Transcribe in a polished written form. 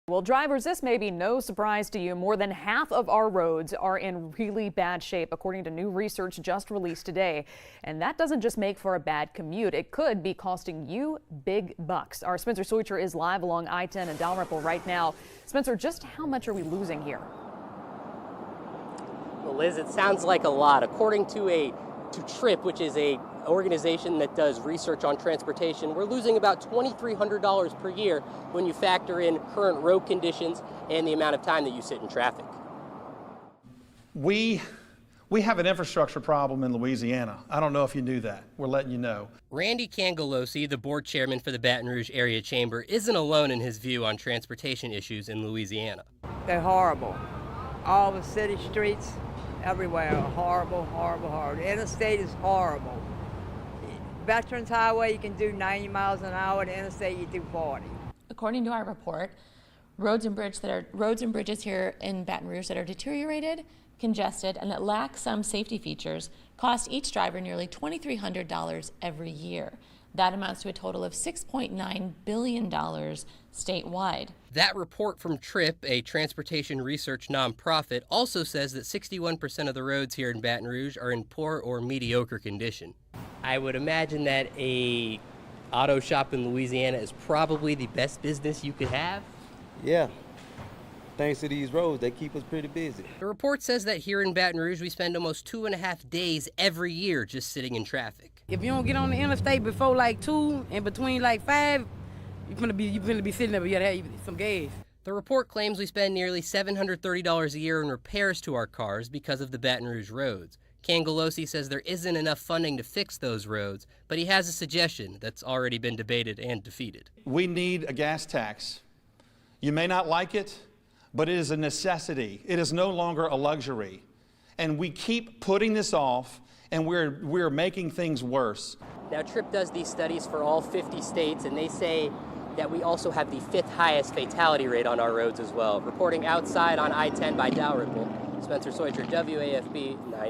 Well, drivers, this may be no surprise to you. More than half of our roads are in really bad shape, according to new research just released today. And that doesn't just make for a bad commute. It could be costing you big bucks. Our Spencer Soicher is live along I-10 in Dalrymple right now. Spencer, just how much are we losing here? Well, Liz, it sounds like a lot. According to TRIP, which is a organization that does research on transportation, we're losing about $2,300 per year when you factor in current road conditions and the amount of time that you sit in traffic. We have an infrastructure problem in Louisiana. I don't know if you knew that. We're letting you know. Randy Cangelosi, the board chairman for the Baton Rouge Area Chamber, isn't alone in his view on transportation issues in Louisiana. They're horrible. All the city streets everywhere are horrible, horrible, horrible. The interstate is horrible. Veterans Highway, you can do 90 miles an hour. The interstate, you do 40. According to our report, roads and bridges here in Baton Rouge that are deteriorated, congested, and that lack some safety features cost each driver nearly $2,300 every year. That amounts to a total of $6.9 billion statewide. That report from TRIP, a transportation research nonprofit, also says that 61% of the roads here in Baton Rouge are in poor or mediocre condition. I would imagine that a auto shop in Louisiana is probably the best business you could have. Yeah. Thanks to these roads, they keep us pretty busy. The report says that here in Baton Rouge, we spend almost 2.5 days every year just sitting in traffic. If you don't get on the interstate before like 2 and between like 5, you're gonna be sitting there, but you gotta have some gas. The report claims we spend nearly $730 a year in repairs to our cars because of the Baton Rouge roads. Cangelosi says there isn't enough funding to fix those roads, but he has a suggestion that's already been debated and defeated. We need a gas tax. You may not like it, but it is a necessity. It is no longer a luxury. And we keep putting this off, and we're making things worse. Now, TRIP does these studies for all 50 states, and they say that we also have the 5th highest fatality rate on our roads as well. Reporting outside on I-10 by Dalrymple, Spencer Soicher, WAFB 9.